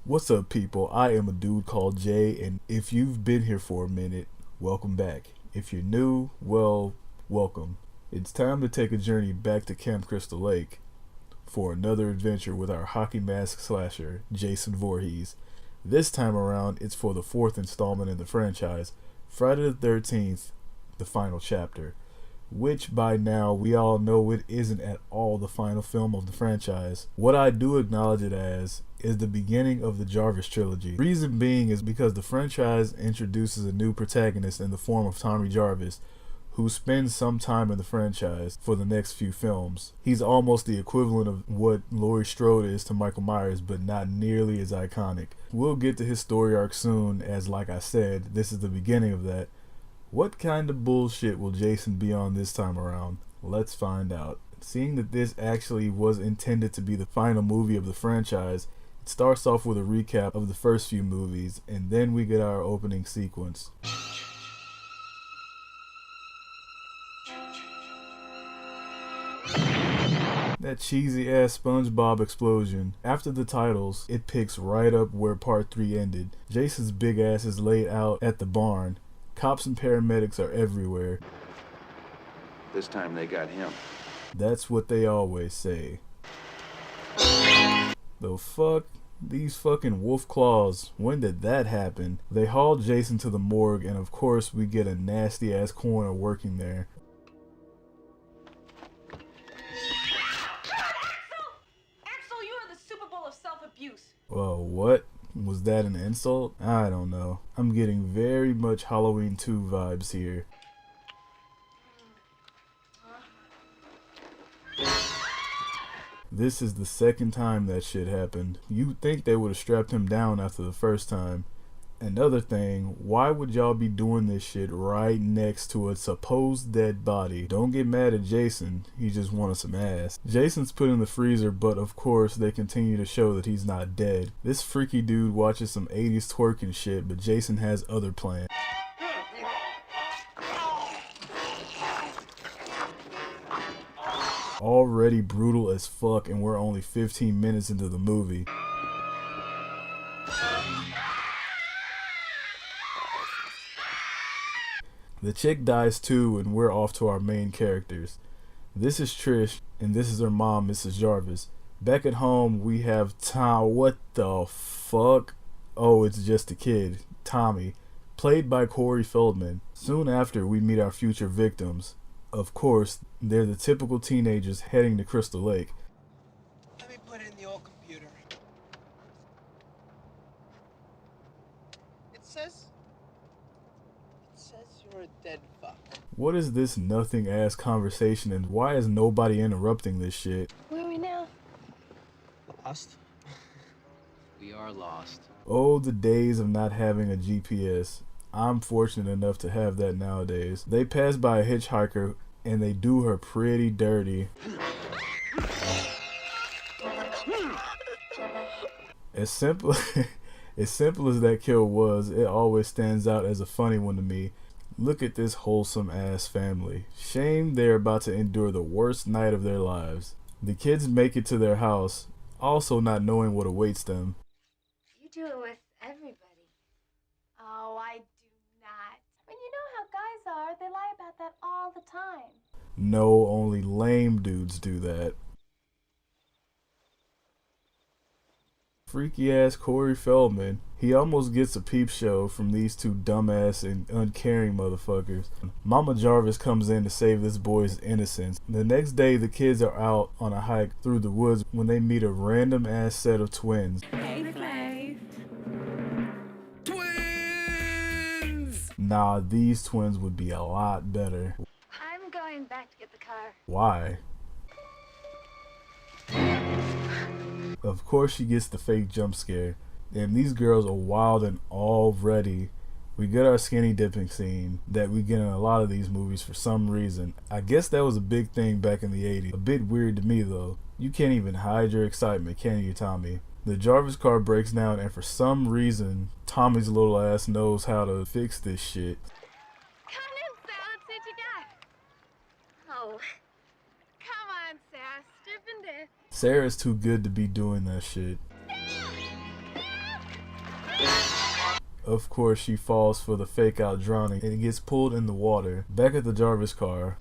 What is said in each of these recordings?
What's up, people? I am a dude called Jay, and if you've been here for a minute, welcome back. If you're new, well, welcome. It's time to take a journey back to Camp Crystal Lake for another adventure with our hockey mask slasher, Jason Voorhees. This time around, it's for the fourth installment in the franchise, Friday the 13th, the final chapter, which by now we all know it isn't at all the final film of the franchise. What I do acknowledge it as is the beginning of the Jarvis trilogy. Reason being is because the franchise introduces a new protagonist in the form of Tommy Jarvis, who spends some time in the franchise for the next few films. He's almost the equivalent of what Laurie Strode is to Michael Myers, but not nearly as iconic. We'll get to his story arc soon, as like I said, this is the beginning of that. What kind of bullshit will Jason be on this time around? Let's find out. Seeing that this actually was intended to be the final movie of the franchise, it starts off with a recap of the first few movies, and then we get our opening sequence. That cheesy ass SpongeBob explosion. After the titles, it picks right up where part 3 ended. Jason's big ass is laid out at the barn. Cops and paramedics are everywhere. This time they got him. That's what they always say. The fuck? These fucking wolf claws. When did that happen? They haul Jason to the morgue, and of course we get a nasty ass coroner working there. Axel, you are the Super Bowl of self-abuse. Whoa, what? Was that an insult? I don't know. I'm getting very much Halloween 2 vibes here. This is the second time that shit happened. You'd think they would have strapped him down after the first time. Another thing, why would y'all be doing this shit right next to a supposed dead body? Don't get mad at Jason, he just wanted some ass. Jason's put in the freezer, but of course they continue to show that he's not dead. This freaky dude watches some 80s twerking shit, but Jason has other plans. Already brutal as fuck, and we're only 15 minutes into the movie. The chick dies too, and we're off to our main characters. This is Trish, and this is her mom, Mrs. Jarvis. Back at home, we have what the fuck? Oh, it's just a kid, Tommy, played by Corey Feldman. Soon after, we meet our future victims. Of course, they're the typical teenagers heading to Crystal Lake. Let me put it in the old computer. It says you're a dead fuck. What is this nothing ass conversation, and why is nobody interrupting this shit? Where are we now? Lost? We are lost. Oh, the days of not having a GPS. I'm fortunate enough to have that nowadays. They pass by a hitchhiker and they do her pretty dirty. As simple as that kill was, it always stands out as a funny one to me. Look at this wholesome ass family. Shame they're about to endure the worst night of their lives. The kids make it to their house, also not knowing what awaits them. You do it with everybody. Oh, I do not. I mean, you know how guys are. They lie about that all the time. No, only lame dudes do that. Freaky ass Corey Feldman. He almost gets a peep show from these two dumbass and uncaring motherfuckers. Mama Jarvis comes in to save this boy's innocence. The next day, the kids are out on a hike through the woods when they meet a random ass set of twins. Hey, Clay. Twins! Nah, these twins would be a lot better. I'm going back to get the car. Why? Of course she gets the fake jump scare. Damn, these girls are wild, and already we get our skinny dipping scene that we get in a lot of these movies for some reason. I guess that was a big thing back in the 80s. A bit weird to me though. You can't even hide your excitement, can you, Tommy? The Jarvis car breaks down, and for some reason, Tommy's little ass knows how to fix this shit. Come in, Sarah. Let's see what you got. Oh, come on, Sarah. Strip in there. Sarah's too good to be doing that shit. Sarah! Of course, she falls for the fake out drowning and gets pulled in the water. Back at the Jarvis car,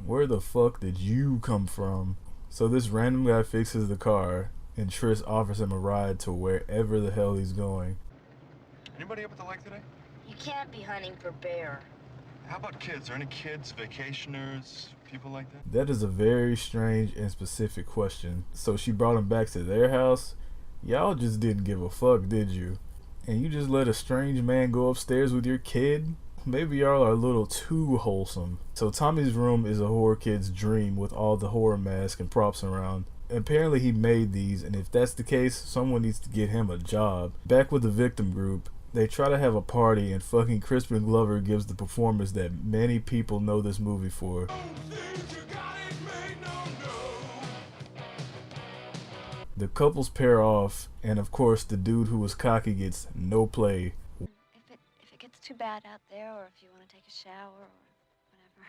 where the fuck did you come from? So this random guy fixes the car, and Trish offers him a ride to wherever the hell he's going. Anybody up at the lake today? You can't be hunting for bear. How about kids? Are any kids, vacationers, people like that? That is a very strange and specific question. So she brought him back to their house? Y'all just didn't give a fuck, did you? And you just let a strange man go upstairs with your kid? Maybe y'all are a little too wholesome. So Tommy's room is a horror kid's dream with all the horror masks and props around. Apparently he made these, and if that's the case, someone needs to get him a job. Back with the victim group, they try to have a party, and fucking Crispin Glover gives the performance that many people know this movie for. The couples pair off, and of course the dude who was cocky gets no play. If it gets too bad out there, or if you want to take a shower or whatever,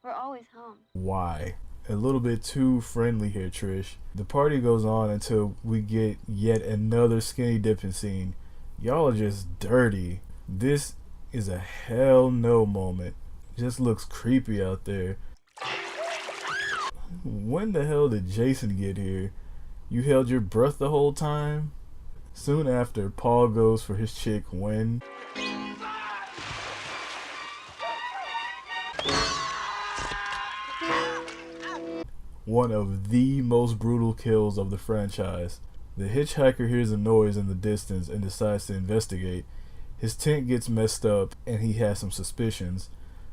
we're always home. Why? A little bit too friendly here, Trish. The party goes on until we get yet another skinny dipping scene. Y'all are just dirty. This is a hell no moment. Just looks creepy out there. When the hell did Jason get here? You held your breath the whole time? Soon after, Paul goes for his chick when... one of the most brutal kills of the franchise. The hitchhiker hears a noise in the distance and decides to investigate. His tent gets messed up and he has some suspicions.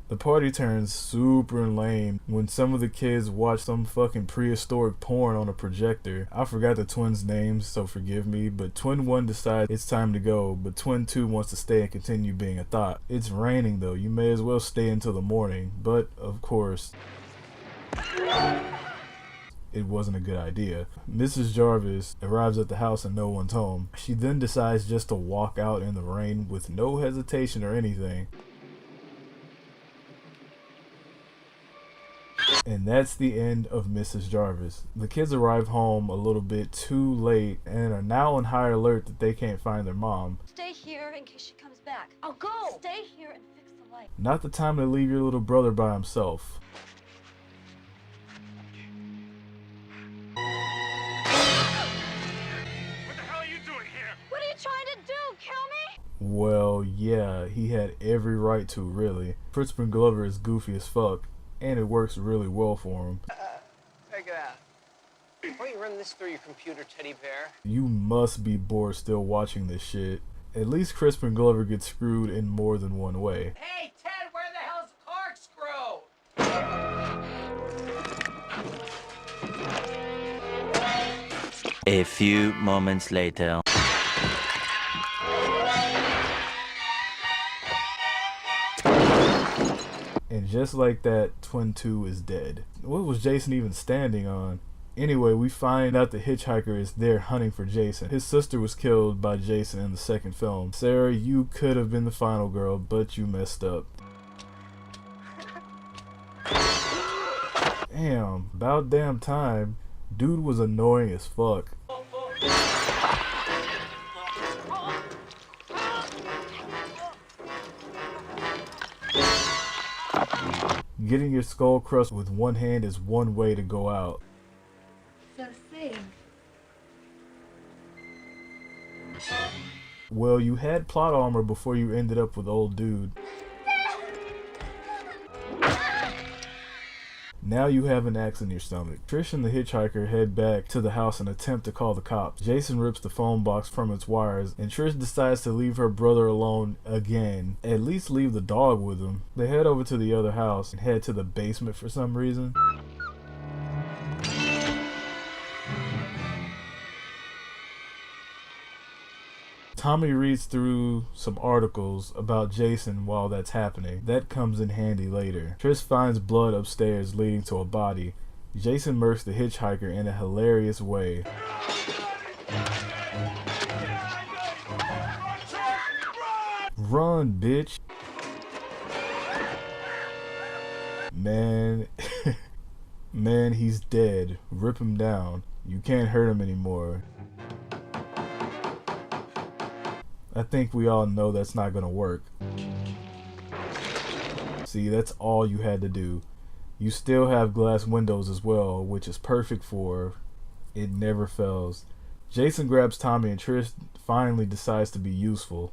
The party turns super lame when some of the kids watch some fucking prehistoric porn on a projector. I forgot the twins' names, so forgive me, but Twin 1 decides it's time to go, but Twin 2 wants to stay and continue being a thought. It's raining though, you may as well stay until the morning, but of course... it wasn't a good idea. Mrs. Jarvis arrives at the house and no one's home. She then decides just to walk out in the rain with no hesitation or anything. And that's the end of Mrs. Jarvis. The kids arrive home a little bit too late and are now on high alert that they can't find their mom. Stay here in case she comes back. I'll go. Stay here and fix the light. Not the time to leave your little brother by himself. What are you trying to do? Kill me? Well, yeah, he had every right to, really. Crispin Glover is goofy as fuck, and it works really well for him. Check it out. Why don't you run this through your computer, teddy bear? You must be bored still watching this shit. At least Crispin Glover gets screwed in more than one way. Hey, Ted, where the hell's the corkscrew? A few moments later. And just like that, Twin 2 is dead. What was Jason even standing on? Anyway, we find out the hitchhiker is there hunting for Jason. His sister was killed by Jason in the second film. Sarah, you could have been the final girl, but you messed up. Damn, about damn time. Dude was annoying as fuck. Getting your skull crushed with one hand is one way to go out. So sing. Well, you had plot armor before you ended up with old dude. Now you have an axe in your stomach. Trish and the hitchhiker head back to the house and attempt to call the cops. Jason rips the phone box from its wires, and Trish decides to leave her brother alone again. At least leave the dog with him. They head over to the other house and head to the basement for some reason. Tommy reads through some articles about Jason while that's happening. That comes in handy later. Trish finds blood upstairs leading to a body. Jason murks the hitchhiker in a hilarious way. Run, bitch! man, he's dead. Rip him down. You can't hurt him anymore. I think we all know that's not gonna work. See, that's all you had to do. You still have glass windows as well, which is perfect for it never fails. Jason grabs Tommy and Trish finally decides to be useful.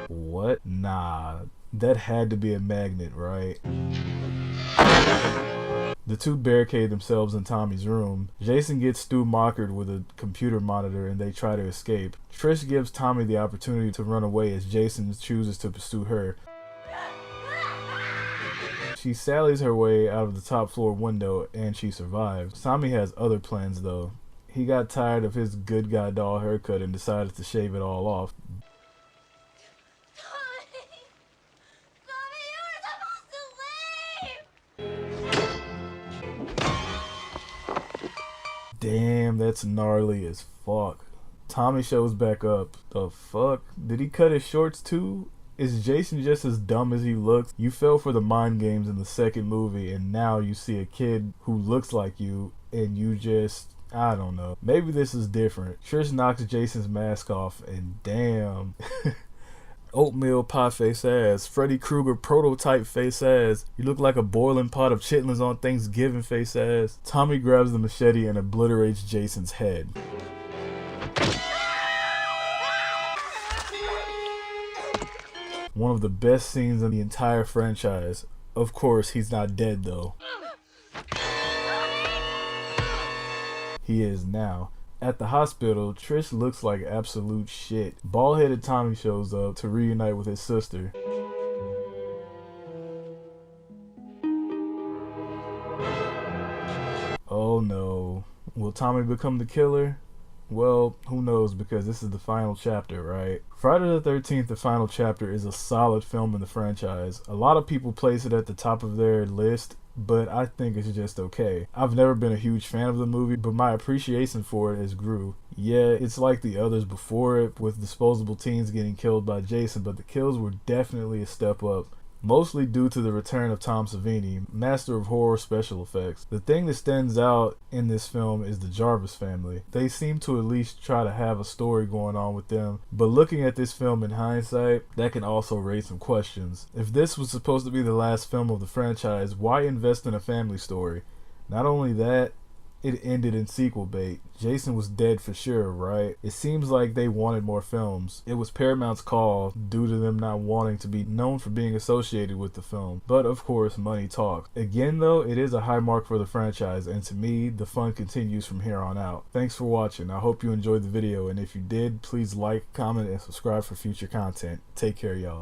What? Nah, that had to be a magnet, right? The two barricade themselves in Tommy's room. Jason gets Stu Mockert with a computer monitor and they try to escape. Trish gives Tommy the opportunity to run away as Jason chooses to pursue her. She sallies her way out of the top floor window and she survives. Tommy has other plans though. He got tired of his good guy doll haircut and decided to shave it all off. Damn, that's gnarly as fuck. Tommy shows back up. The fuck? Did he cut his shorts too? Is Jason just as dumb as he looks? You fell for the mind games in the second movie and now you see a kid who looks like you and you just, I don't know. Maybe this is different. Trish knocks Jason's mask off and damn. Oatmeal pie face ass, Freddy Krueger prototype face ass, you look like a boiling pot of chitlins on Thanksgiving face ass. Tommy grabs the machete and obliterates Jason's head. One of the best scenes in the entire franchise. Of course, he's not dead though. He is now. At the hospital, Trish looks like absolute shit. Bald-headed Tommy shows up to reunite with his sister. Oh no. Will Tommy become the killer? Well, who knows, because this is the final chapter, right? Friday the 13th, the final chapter, is a solid film in the franchise. A lot of people place it at the top of their list, but I think it's just okay. I've never been a huge fan of the movie, but my appreciation for it has grew. Yeah, it's like the others before it, with disposable teens getting killed by Jason, but the kills were definitely a step up. Mostly due to the return of Tom Savini, master of horror special effects. The thing that stands out in this film is the Jarvis family. They seem to at least try to have a story going on with them, but looking at this film in hindsight, that can also raise some questions. If this was supposed to be the last film of the franchise, why invest in a family story? Not only that, it ended in sequel bait. Jason was dead for sure, right? It seems like they wanted more films. It was Paramount's call due to them not wanting to be known for being associated with the film. But of course, money talks. Again though, it is a high mark for the franchise, and to me, the fun continues from here on out. Thanks for watching. I hope you enjoyed the video, and if you did, please like, comment, and subscribe for future content. Take care, y'all.